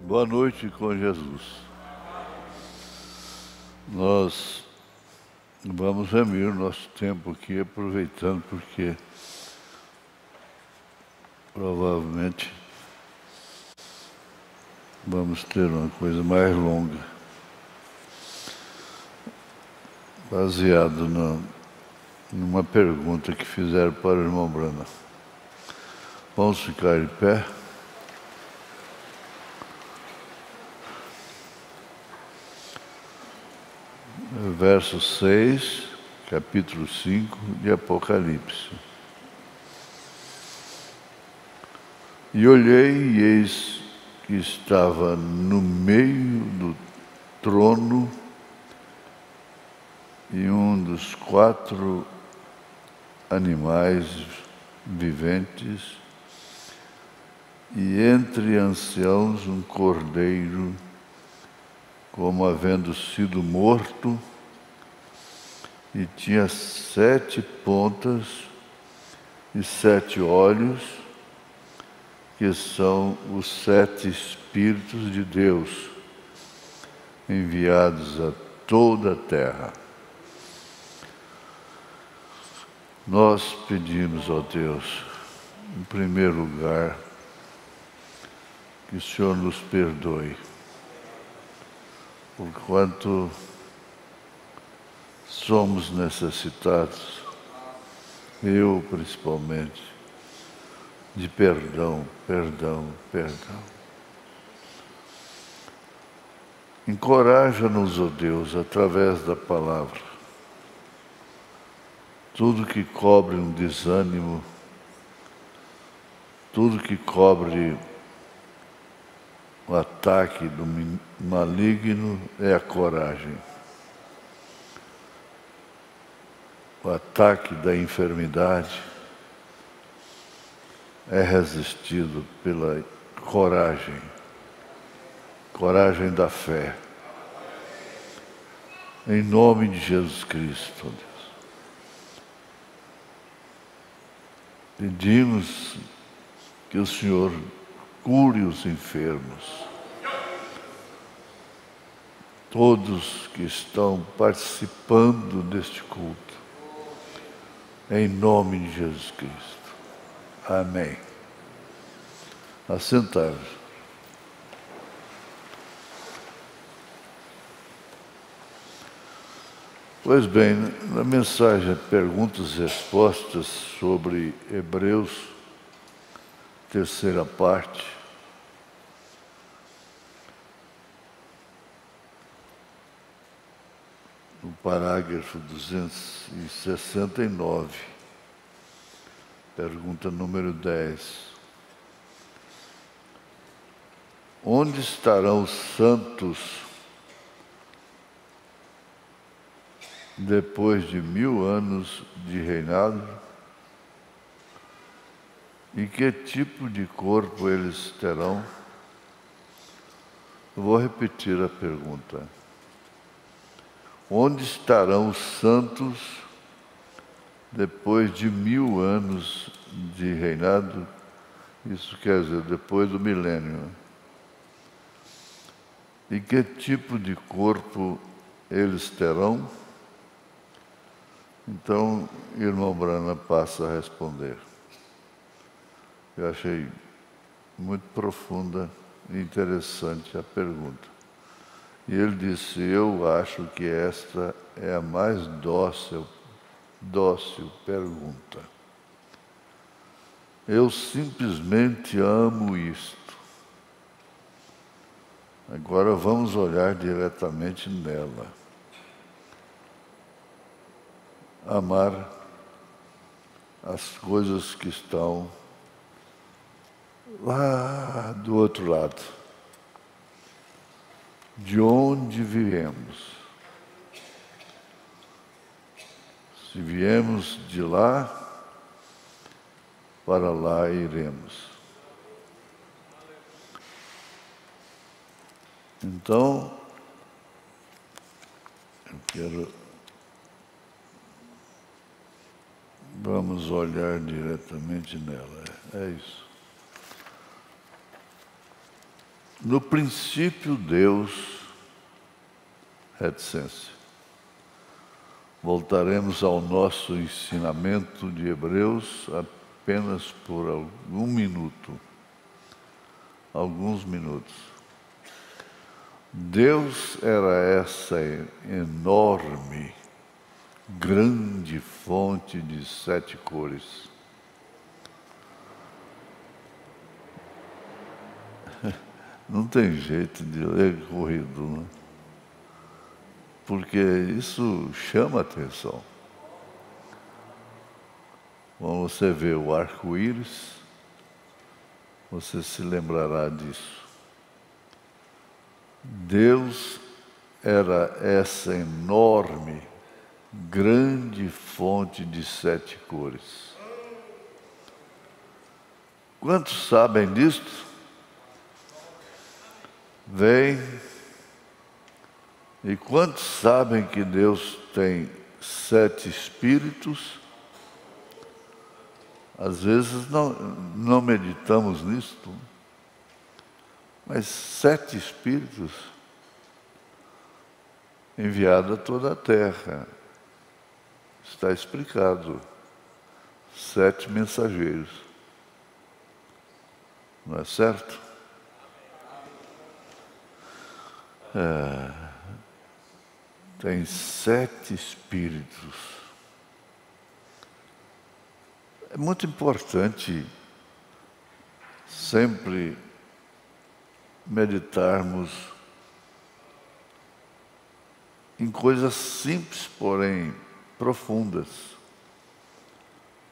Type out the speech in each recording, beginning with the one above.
Boa noite com Jesus. Nós vamos remir o nosso tempo aqui, aproveitando porque provavelmente vamos ter uma coisa mais longa, baseado numa pergunta que fizeram para o irmão Brana. Vamos ficar de pé? Verso 6, capítulo 5 de Apocalipse. E olhei, e eis que estava no meio do trono e um dos 4 animais viventes, e entre anciãos um cordeiro, como havendo sido morto, e tinha 7 pontas e 7 olhos, que são os 7 Espíritos de Deus, enviados a toda a terra. Nós pedimos ao Deus, em primeiro lugar, que o Senhor nos perdoe, porquanto somos necessitados, eu principalmente, de perdão. Encoraja-nos, ó Deus, através da palavra. Tudo que cobre um desânimo, tudo que cobre o ataque do maligno é a coragem. O ataque da enfermidade é resistido pela coragem da fé. Em nome de Jesus Cristo, ó Deus. Pedimos que o Senhor cure os enfermos, todos que estão participando deste culto, em nome de Jesus Cristo. Amém. Assentar-vos. Pois bem, na mensagem Perguntas e Respostas sobre Hebreus, terceira parte, no parágrafo 269, pergunta número 10. Onde estarão os santos depois de 1000 anos de reinado? E que tipo de corpo eles terão? Eu vou repetir a pergunta. Onde estarão os santos depois de 1000 anos de reinado? Isso quer dizer, depois do milênio. E que tipo de corpo eles terão? Então, irmão Brana passa a responder. Eu achei muito profunda e interessante a pergunta. E ele disse, eu acho que esta é a mais dócil pergunta. Eu simplesmente amo isto. Agora vamos olhar diretamente nela. Amar as coisas que estão lá do outro lado, de onde viemos. Se viemos de lá, para lá iremos. Então, vamos olhar diretamente nela. É isso. No princípio, Deus, reticência. Voltaremos ao nosso ensinamento de Hebreus apenas por alguns minutos. Deus era essa enorme, grande fonte de 7 cores. Não tem jeito de ler corrido, né? Porque isso chama atenção. Quando você vê o arco-íris, você se lembrará disso. Deus era essa enorme, grande fonte de 7 cores. Quantos sabem disto? Vem. E quantos sabem que Deus tem 7 espíritos? Às vezes não meditamos nisto, mas 7 espíritos enviados a toda a terra. Está explicado. 7 mensageiros. Não é certo? Tem 7 espíritos. É muito importante sempre meditarmos em coisas simples, porém profundas.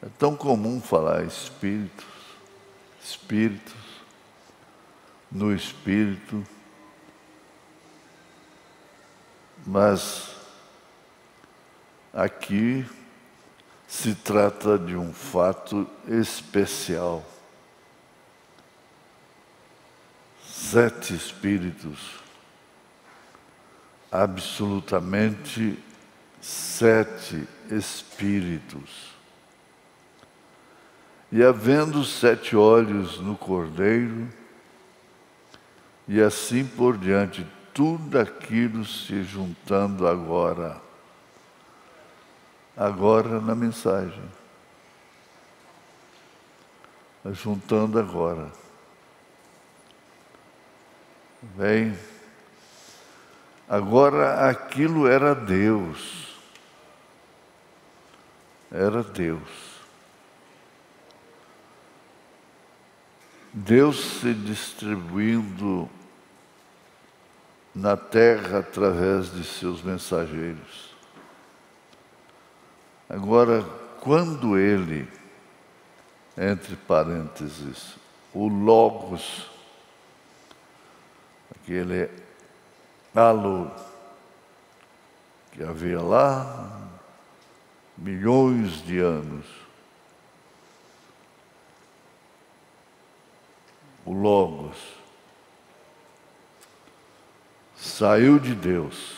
É tão comum falar espíritos, no espírito, mas aqui se trata de um fato especial. 7 espíritos, absolutamente 7 espíritos. E havendo 7 olhos no cordeiro, e assim por diante, tudo aquilo se juntando agora na mensagem. Juntando agora. Bem, agora aquilo era Deus. Era Deus. Deus se distribuindo na terra através de seus mensageiros. Agora, quando ele, entre parênteses, o Logos, aquele halo que havia lá, milhões de anos, o Logos, saiu de Deus,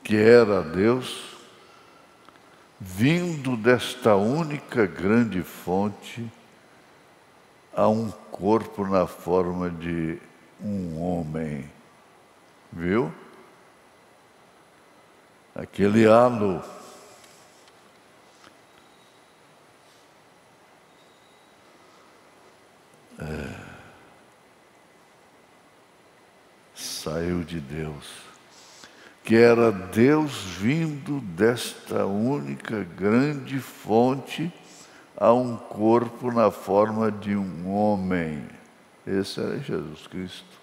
que era Deus, vindo desta única grande fonte a um corpo na forma de um homem. Viu? Aquele halo. Saiu de Deus, que era Deus vindo desta única grande fonte a um corpo na forma de um homem. Esse era Jesus Cristo.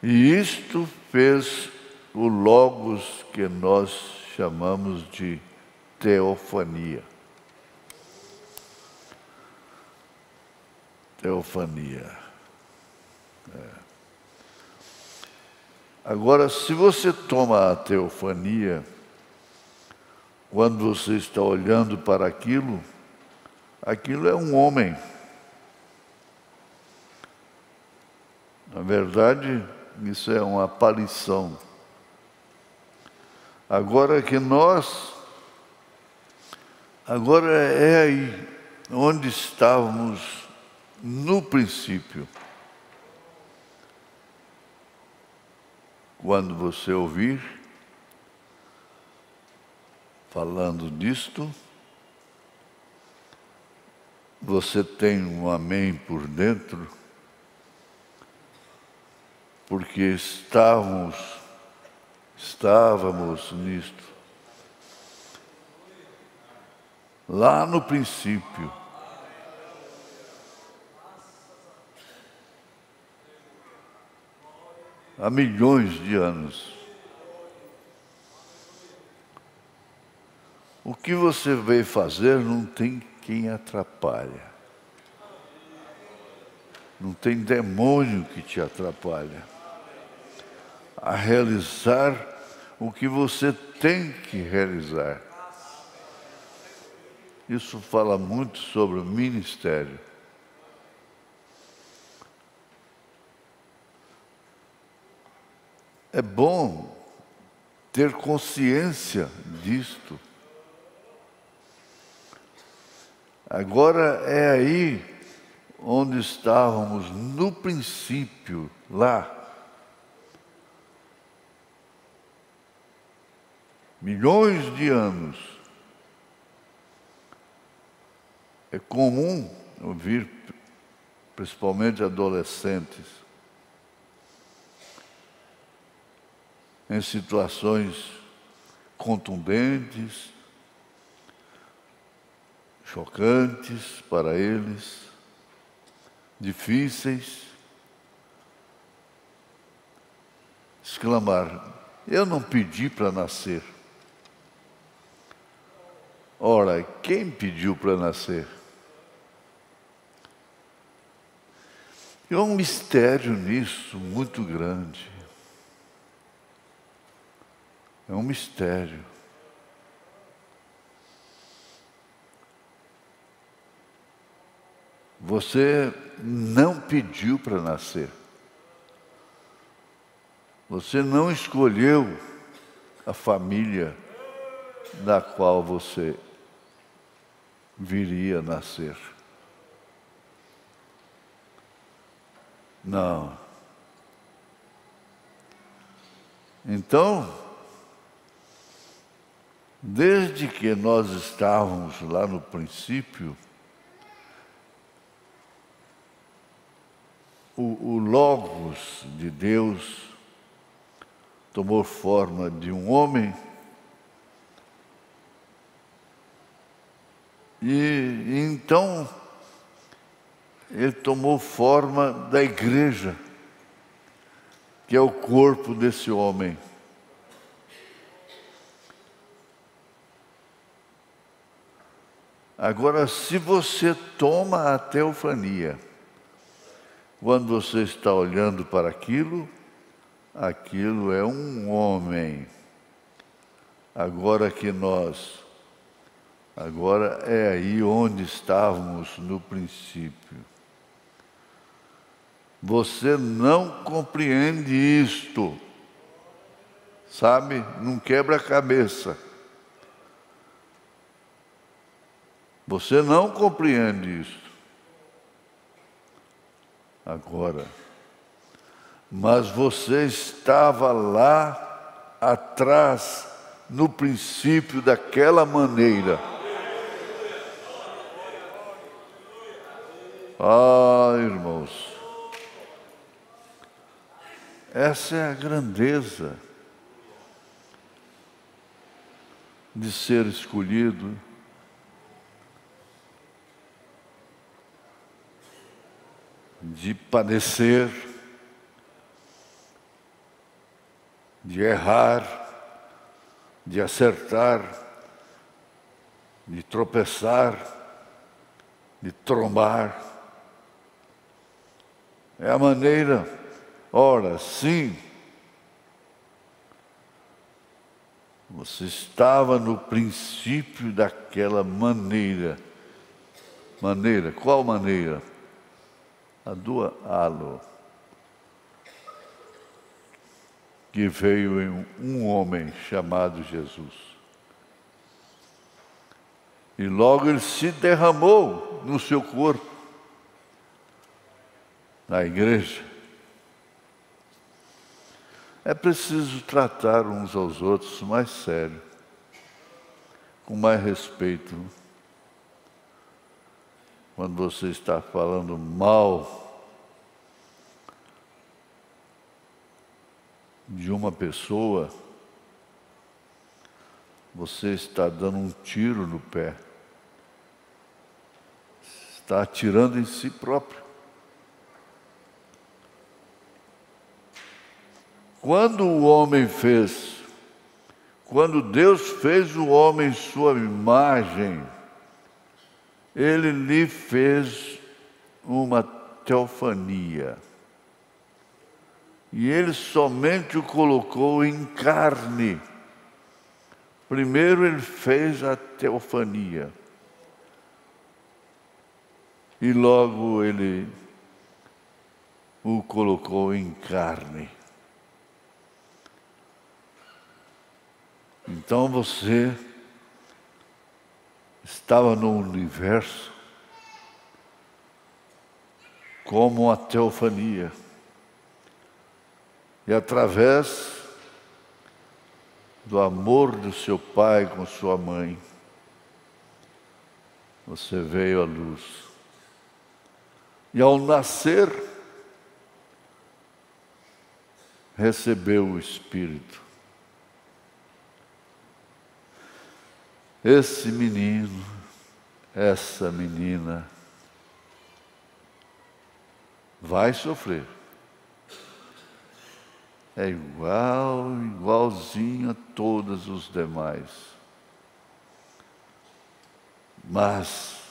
E isto fez o Logos que nós chamamos de teofania. Teofania. Agora, se você toma a teofania, quando você está olhando para aquilo, aquilo é um homem. Na verdade, isso é uma aparição. Agora é aí onde estávamos no princípio. Quando você ouvir falando disto, você tem um amém por dentro, porque estávamos nisto. Lá no princípio. Há milhões de anos. O que você veio fazer não tem quem atrapalha. Não tem demônio que te atrapalha a realizar o que você tem que realizar. Isso fala muito sobre o ministério. É bom ter consciência disto. Agora é aí onde estávamos no princípio, lá. Milhões de anos. É comum ouvir, principalmente adolescentes, em situações contundentes, chocantes para eles, difíceis, exclamar: eu não pedi para nascer. Ora, quem pediu para nascer? E há um mistério nisso muito grande. É um mistério. Você não pediu para nascer. Você não escolheu a família da qual você viria a nascer. Não. Então, desde que nós estávamos lá no princípio, o Logos de Deus tomou forma de um homem e então ele tomou forma da igreja, que é o corpo desse homem. Agora, se você toma a teofania, quando você está olhando para aquilo, aquilo é um homem. Agora é aí onde estávamos no princípio. Você não compreende isto, sabe? Não quebra a cabeça. Você não compreende isto. Agora, mas você estava lá atrás, no princípio, daquela maneira. Ah, irmãos, essa é a grandeza de ser escolhido, de padecer, de errar, de acertar, de tropeçar, de trombar. É a maneira, ora, sim, você estava no princípio daquela maneira. Maneira, qual maneira? A do halo, que veio em um homem chamado Jesus. E logo ele se derramou no seu corpo. na igreja, é preciso tratar uns aos outros mais sério, com mais respeito. Quando você está falando mal de uma pessoa, você está dando um tiro no pé. Está atirando em si próprio. Quando Deus fez o homem em sua imagem, Ele lhe fez uma teofania. E Ele somente o colocou em carne. Primeiro Ele fez a teofania. E logo Ele o colocou em carne. Então você estava no universo como uma teofania. E através do amor do seu pai com sua mãe, você veio à luz. E ao nascer, recebeu o Espírito. Esse menino, essa menina, vai sofrer. É igualzinho a todos os demais. Mas,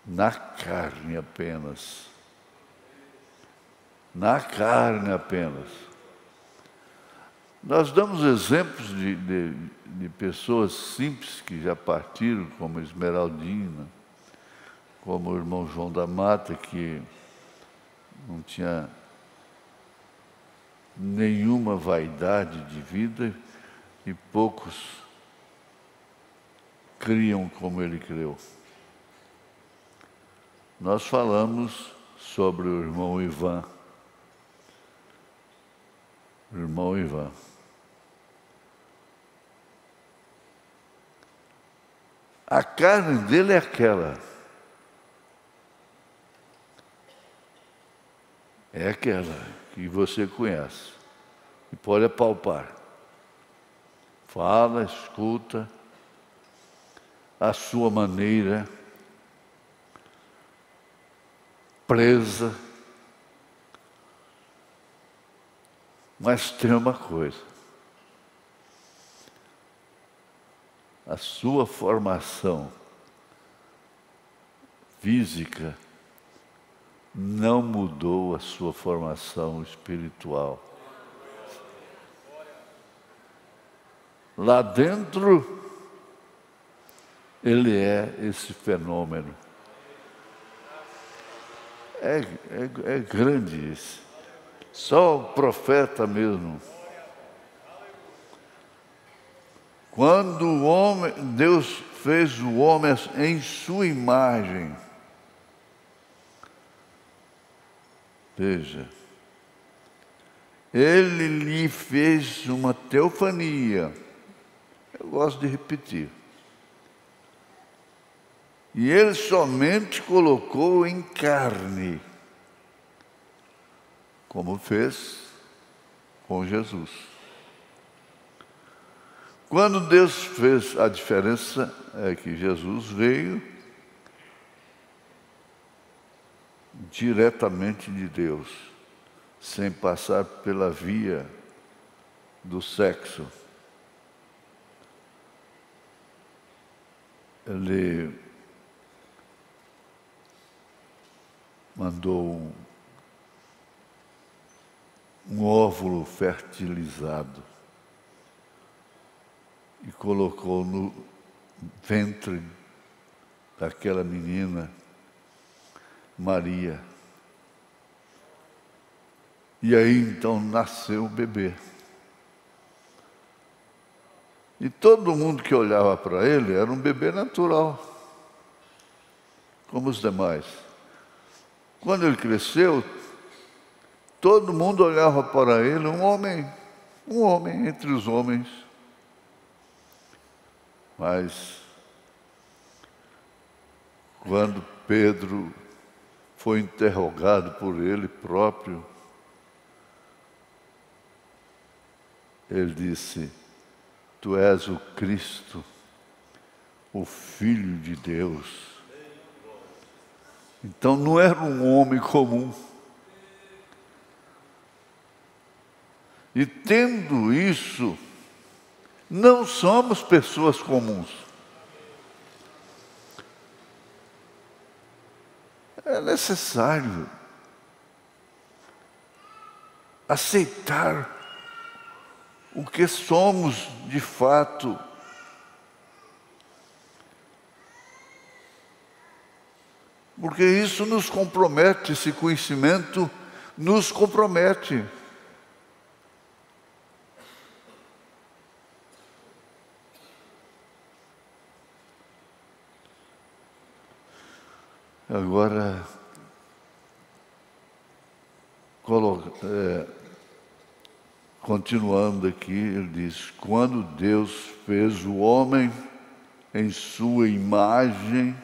na carne apenas. Na carne apenas. Nós damos exemplos de pessoas simples que já partiram, como Esmeraldina, como o irmão João da Mata, que não tinha nenhuma vaidade de vida e poucos criam como ele criou. Nós falamos sobre o irmão Ivan. O irmão Ivan. A carne dele é aquela. É aquela que você conhece e pode apalpar. Fala, escuta, a sua maneira, presa. Mas tem uma coisa. A sua formação física não mudou a sua formação espiritual. Lá dentro, ele é esse fenômeno. É grande isso. Só o profeta mesmo. Quando o homem, Deus fez o homem em sua imagem. Veja, Ele lhe fez uma teofania. Eu gosto de repetir. E Ele somente colocou em carne, como fez com Jesus. Quando Deus fez a diferença, é que Jesus veio diretamente de Deus, sem passar pela via do sexo. Ele mandou um óvulo fertilizado e colocou no ventre daquela menina, Maria. E aí então nasceu o bebê. E todo mundo que olhava para ele era um bebê natural, como os demais. Quando ele cresceu, todo mundo olhava para ele, um homem entre os homens. Mas, quando Pedro foi interrogado por ele próprio, ele disse: Tu és o Cristo, o Filho de Deus. Então não era um homem comum. E tendo isso, não somos pessoas comuns. É necessário aceitar o que somos de fato. Porque isso nos compromete, esse conhecimento nos compromete. Agora, continuando aqui, ele diz: quando Deus fez o homem em sua imagem,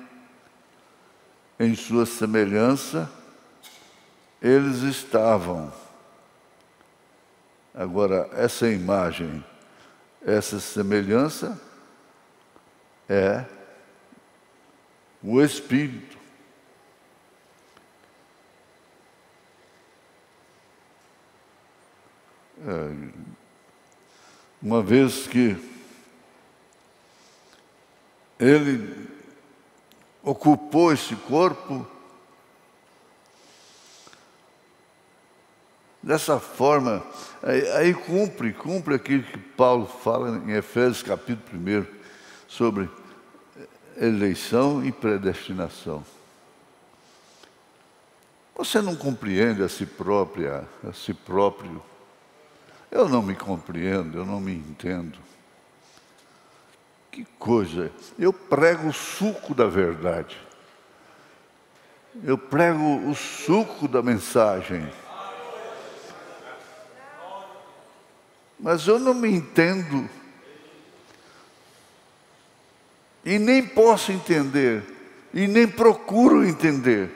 em sua semelhança, eles estavam. Agora, essa imagem, essa semelhança é o Espírito. Uma vez que ele ocupou esse corpo, dessa forma, aí cumpre aquilo que Paulo fala em Efésios capítulo 1, sobre eleição e predestinação. Você não compreende a si próprio. Eu não me compreendo, eu não me entendo. Que coisa! Eu prego o suco da verdade. Eu prego o suco da mensagem. Mas eu não me entendo. E nem posso entender. E nem procuro entender.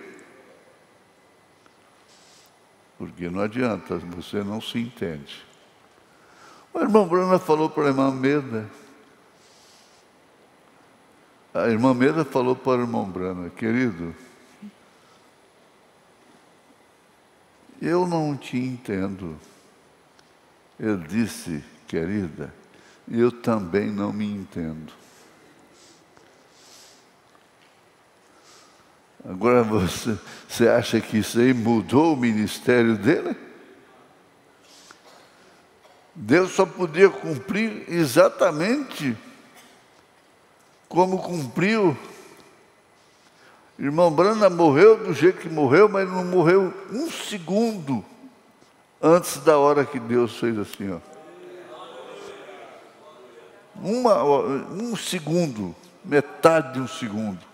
Porque não adianta, você não se entende. O irmão Bruna falou para a irmã Meda. A irmã Meda falou para o irmão Bruna: querido, eu não te entendo. Eu disse: querida, eu também não me entendo. Agora você acha que isso aí mudou o ministério dele? Deus só podia cumprir exatamente como cumpriu. Irmão Brana morreu do jeito que morreu, mas não morreu um segundo antes da hora que Deus fez assim, ó. Um segundo, metade de um segundo.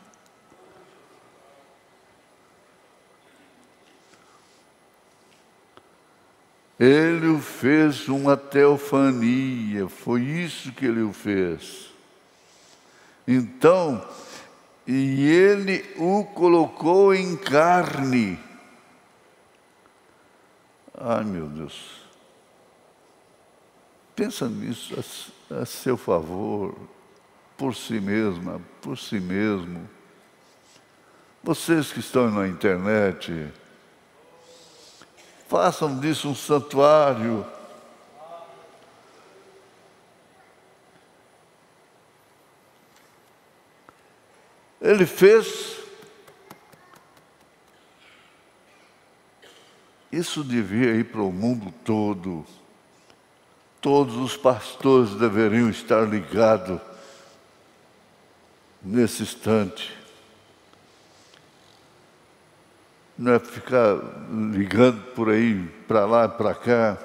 Ele o fez uma teofania, foi isso que ele o fez. Então, e ele o colocou em carne. Ai, meu Deus. Pensa nisso a seu favor, por si mesma, por si mesmo. Vocês que estão na internet, façam disso um santuário. Ele fez. Isso devia ir para o mundo todo. Todos os pastores deveriam estar ligados nesse instante. Não é ficar ligando por aí, para lá, para cá,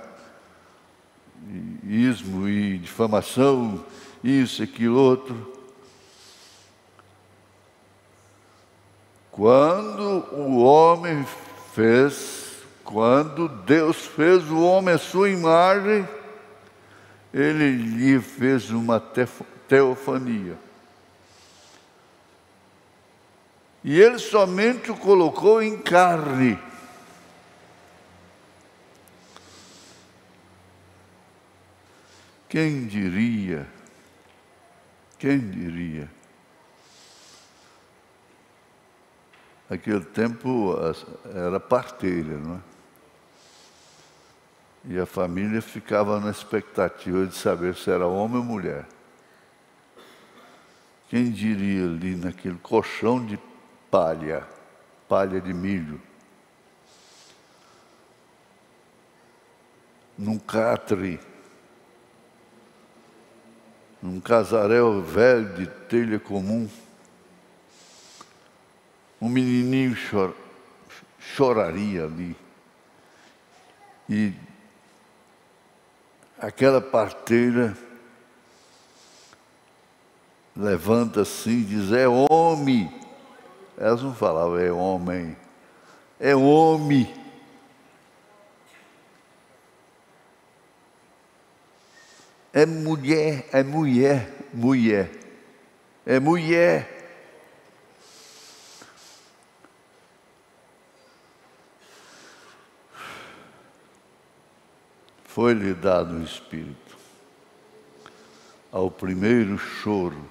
ismo e difamação, isso, aquilo, outro. Quando o homem quando Deus fez o homem à sua imagem, Ele lhe fez uma teofania. E Ele somente o colocou em carne. Quem diria? Quem diria? Naquele tempo era parteira, não é? E a família ficava na expectativa de saber se era homem ou mulher. Quem diria ali naquele colchão de palha de milho, num catre, num casarel velho de telha comum, um menininho choraria ali. E aquela parteira levanta assim e diz: é homem. Elas não falavam é homem, é homem. É mulher, é mulher, mulher, é mulher. Foi-lhe dado o Espírito. Ao primeiro choro,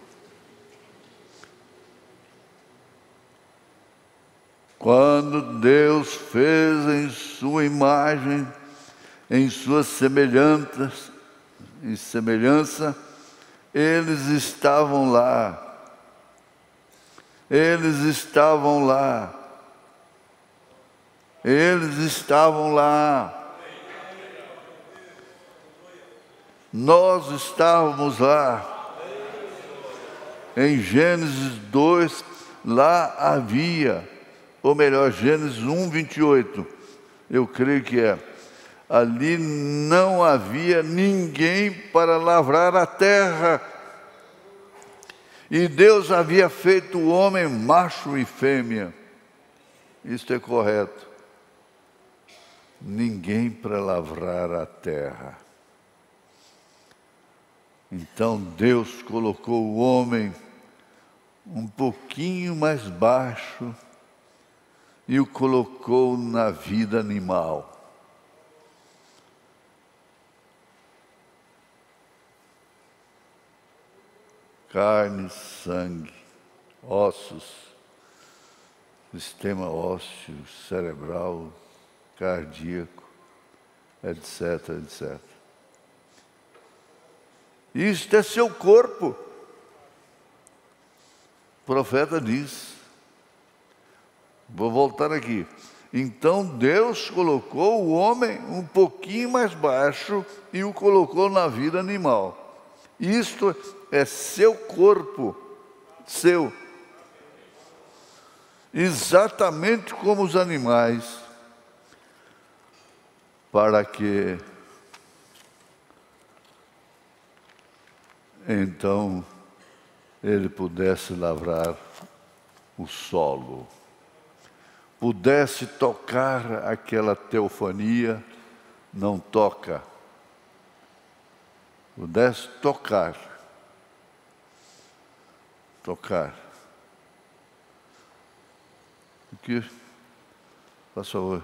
quando Deus fez em sua imagem, em sua semelhança, eles estavam lá. Eles estavam lá. Eles estavam lá. Nós estávamos lá. Em Gênesis 2, lá havia, ou melhor, Gênesis 1, 28, eu creio que é. Ali não havia ninguém para lavrar a terra. E Deus havia feito o homem macho e fêmea. Isto é correto. Ninguém para lavrar a terra. Então Deus colocou o homem um pouquinho mais baixo e o colocou na vida animal. Carne, sangue, ossos, sistema ósseo, cerebral, cardíaco, etc, etc. Isto é seu corpo. O profeta diz. Vou voltar aqui. Então Deus colocou o homem um pouquinho mais baixo e o colocou na vida animal. Isto é seu corpo, seu. Exatamente como os animais, para que então ele pudesse lavrar o solo, pudesse tocar aquela teofania, não toca, pudesse tocar. O que? Por favor.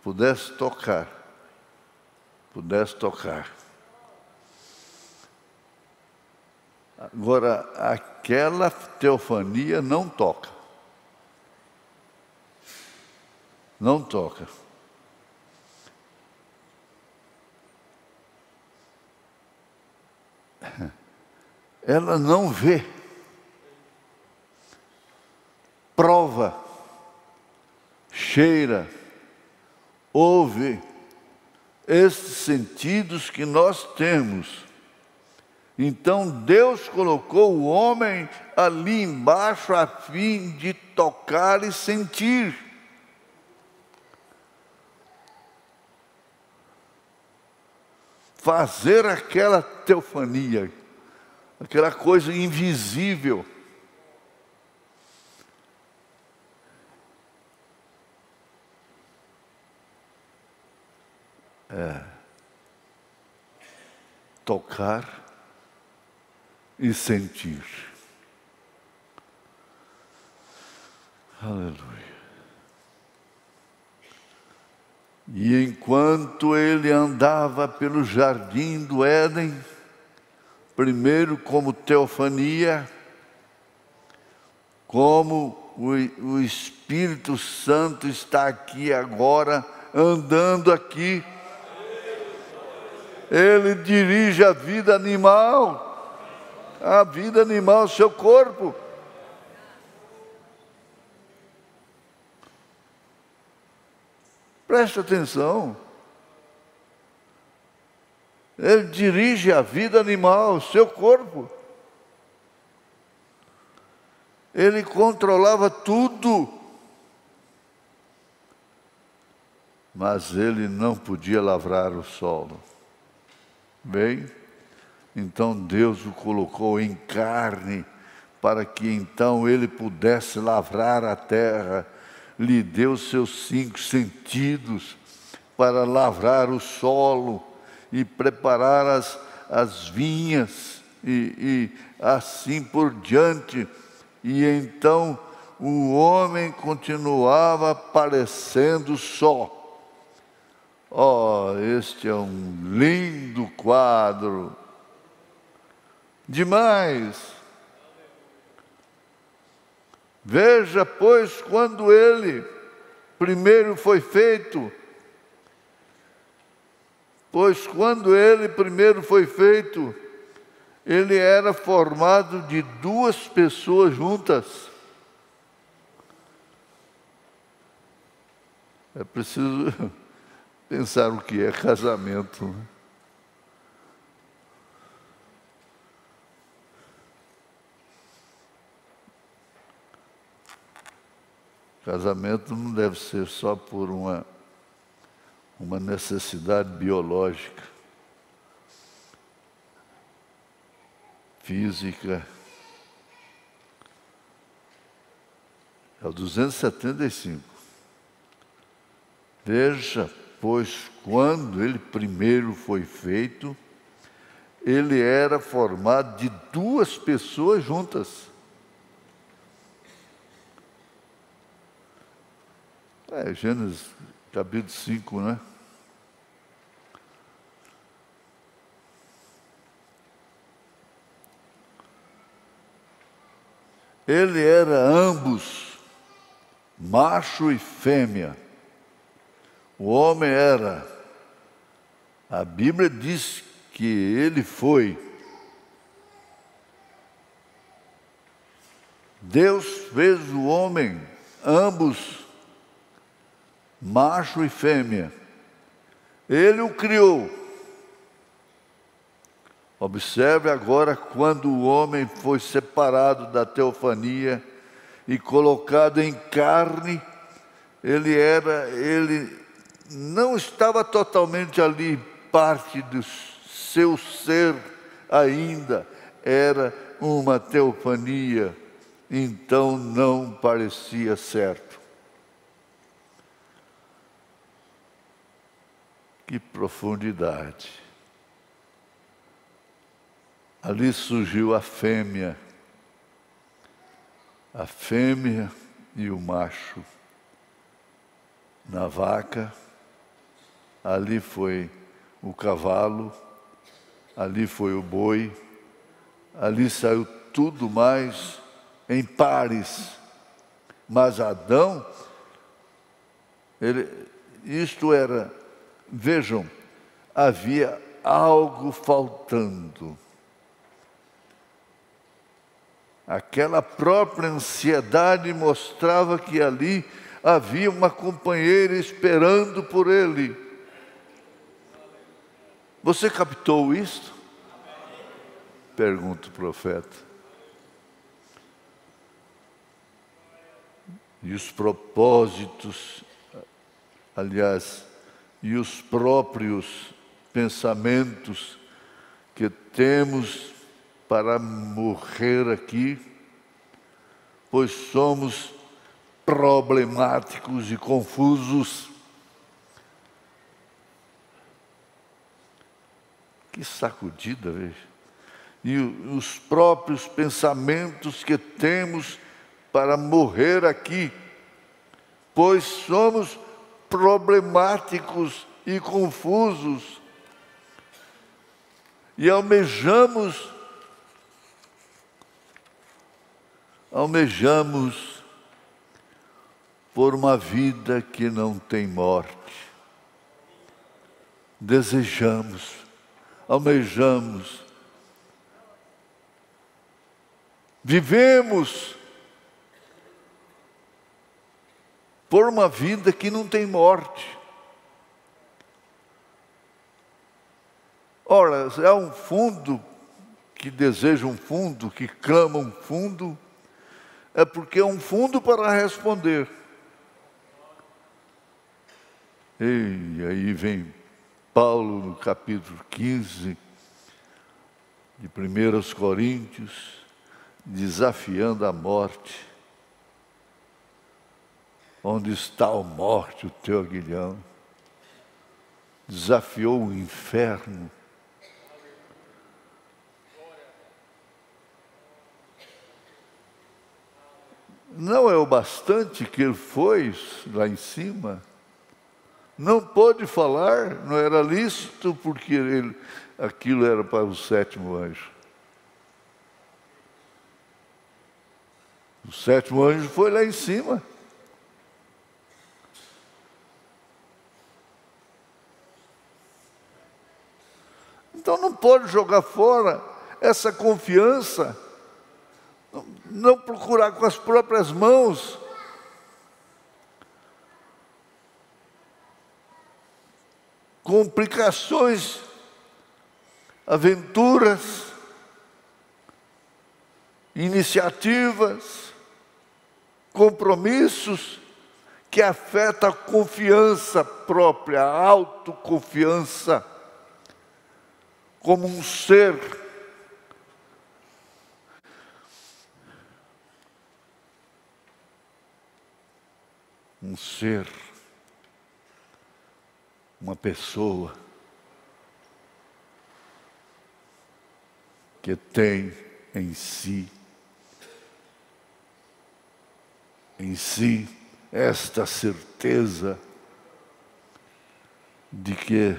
Pudesse tocar. Agora, aquela teofania não toca. Não toca. Ela não vê, prova, cheira, ouve, esses sentidos que nós temos. Então Deus colocou o homem ali embaixo a fim de tocar e sentir. Fazer aquela teofania, aquela coisa invisível. tocar e sentir. Aleluia. E enquanto ele andava pelo jardim do Éden, primeiro como teofania, como o Espírito Santo está aqui agora, andando aqui, ele dirige a vida animal, seu corpo. Preste atenção. Ele dirige a vida animal, seu corpo. Ele controlava tudo. Mas ele não podia lavrar o solo. Bem, então Deus o colocou em carne, para que então ele pudesse lavrar a terra. Lhe deu seus 5 sentidos para lavrar o solo e preparar as vinhas e assim por diante. E então o homem continuava parecendo só. Este é um lindo quadro. Demais. Veja, pois, quando ele primeiro foi feito. Pois quando ele primeiro foi feito, ele era formado de 2 pessoas juntas. É preciso pensar o que é casamento, né? Casamento não deve ser só por uma necessidade biológica, física. É o 275. Veja, pois, quando ele primeiro foi feito, ele era formado de 2 pessoas juntas. Gênesis capítulo 5, né? Ele era ambos, macho e fêmea. O homem era. A Bíblia diz que ele foi. Deus fez o homem, ambos, macho e fêmea. Ele o criou. Observe agora quando o homem foi separado da teofania e colocado em carne, ele não estava totalmente ali, parte do seu ser ainda, era uma teofania, então não parecia certo. Que profundidade! Ali surgiu a fêmea e o macho. Na vaca, ali foi o cavalo, ali foi o boi, ali saiu tudo mais em pares. Mas Adão, vejam, havia algo faltando. Aquela própria ansiedade mostrava que ali havia uma companheira esperando por ele. Você captou isto? Pergunta o profeta. E os propósitos, aliás, e os próprios pensamentos que temos para morrer aqui, pois somos problemáticos e confusos. Que sacudida, veja. E os próprios pensamentos que temos para morrer aqui, pois somos problemáticos e confusos, e almejamos por uma vida que não tem morte. Desejamos, almejamos, vivemos por uma vida que não tem morte. Ora, é um fundo que deseja um fundo, que clama um fundo, é porque é um fundo para responder. E aí vem Paulo no capítulo 15 de 1 Coríntios, desafiando a morte. Onde está, ó morte, o teu aguilhão? Desafiou o inferno. Não é o bastante que ele foi lá em cima? Não pôde falar, não era lícito, porque aquilo era para o 7º anjo. O 7º anjo foi lá em cima. Então não pode jogar fora essa confiança, não procurar com as próprias mãos. Complicações, aventuras, iniciativas, compromissos que afetam a confiança própria, a autoconfiança, como um ser uma pessoa que tem em si esta certeza de que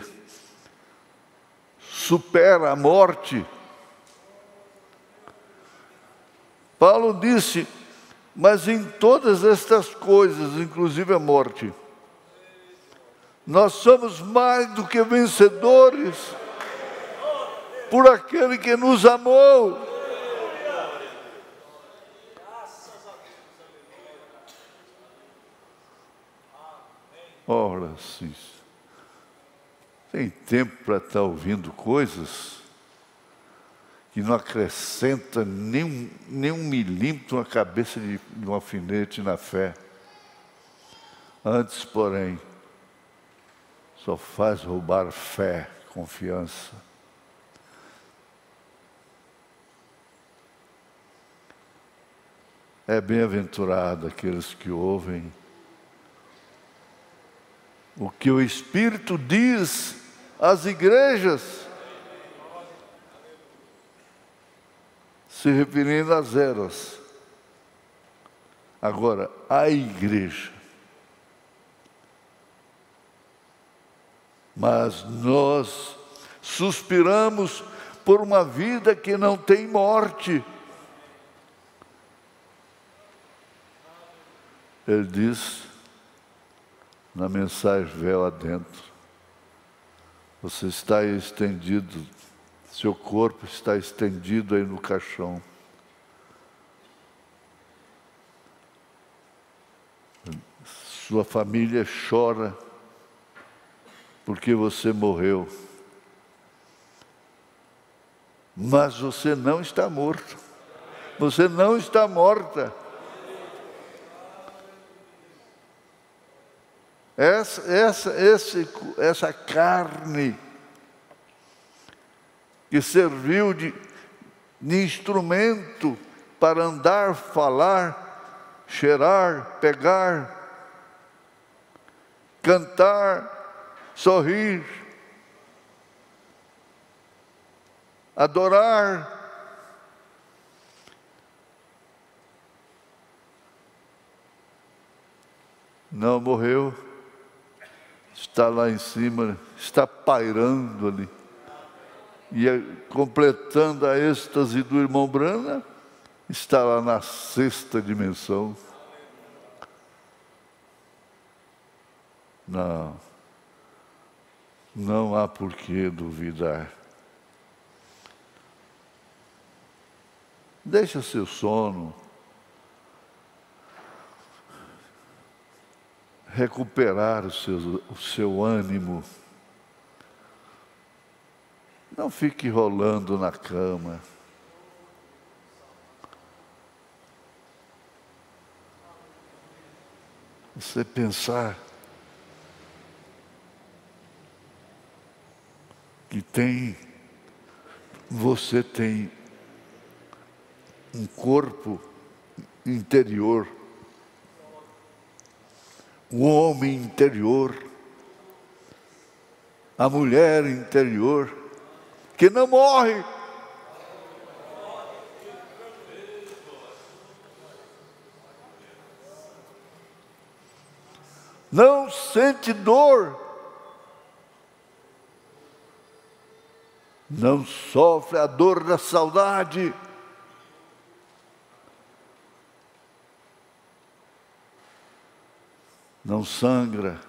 supera a morte. Paulo disse: mas em todas estas coisas, inclusive a morte, nós somos mais do que vencedores por aquele que nos amou. Ora, sim. Tem tempo para estar ouvindo coisas que não acrescenta nem um milímetro na cabeça de um alfinete na fé. Antes, porém, só faz roubar fé, confiança. É bem-aventurado aqueles que ouvem o que o Espírito diz às igrejas, se referindo às eras. Agora, a igreja. Mas nós suspiramos por uma vida que não tem morte. Ele diz na mensagem Véu Adentro: você está aí estendido, seu corpo está estendido aí no caixão. Sua família chora porque você morreu. Mas você não está morto. Você não está morta. Essa carne que serviu de instrumento para andar, falar, cheirar, pegar, cantar, sorrir, adorar. Não morreu, está lá em cima, está pairando ali. E completando a êxtase do irmão Brana, está lá na sexta dimensão. Não há por que duvidar. Deixa seu sono, recuperar o seu ânimo. Não fique rolando na cama. Você pensar que você tem um corpo interior, o homem interior, a mulher interior, que não morre. Não sente dor, não sofre a dor da saudade, não sangra.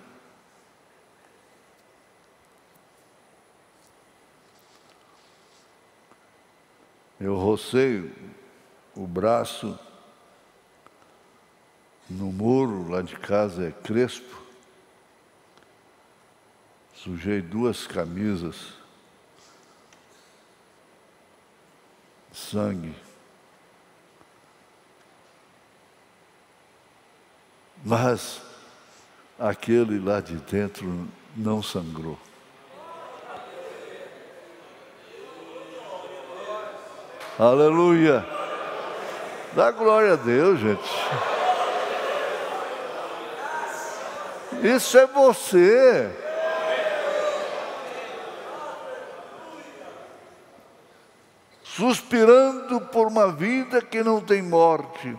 Eu rocei o braço no muro lá de casa, é crespo. Sujei 2 camisas, sangue. Mas aquele lá de dentro não sangrou. Aleluia! Dá glória a Deus, gente. Isso é você. Suspirando por uma vida que não tem morte.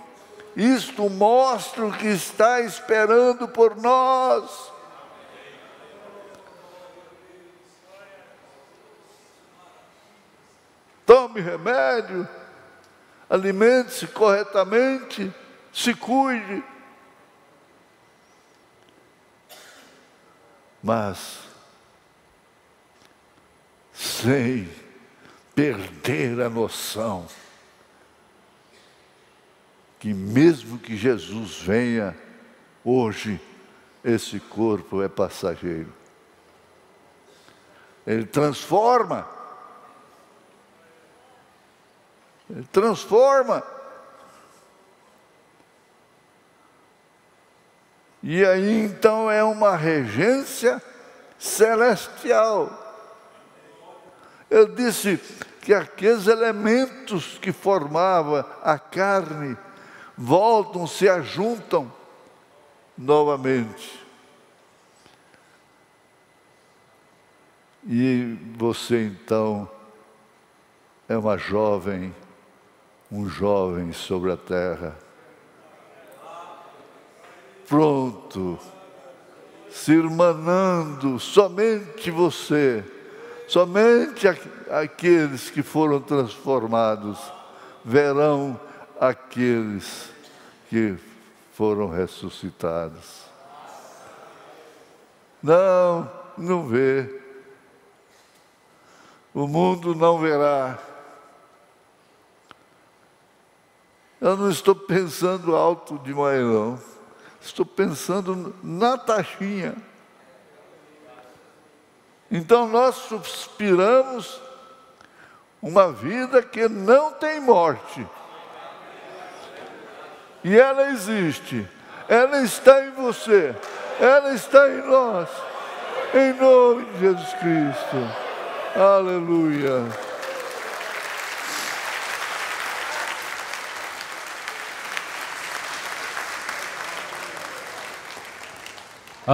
Isto mostra o que está esperando por nós. Tome remédio, alimente-se corretamente, se cuide. Mas, sem perder a noção que mesmo que Jesus venha hoje, esse corpo é passageiro. Ele transforma. Ele transforma. E aí então é uma regência celestial. Eu disse que aqueles elementos que formavam a carne voltam, se ajuntam novamente. E você então é uma jovem, um jovem sobre a terra, pronto, se irmanando, somente você, somente aqueles que foram transformados verão aqueles que foram ressuscitados. Não vê. O mundo não verá. Eu não estou pensando alto demais, não. Estou pensando na taxinha. Então nós suspiramos uma vida que não tem morte. E ela existe. Ela está em você. Ela está em nós. Em nome de Jesus Cristo. Aleluia.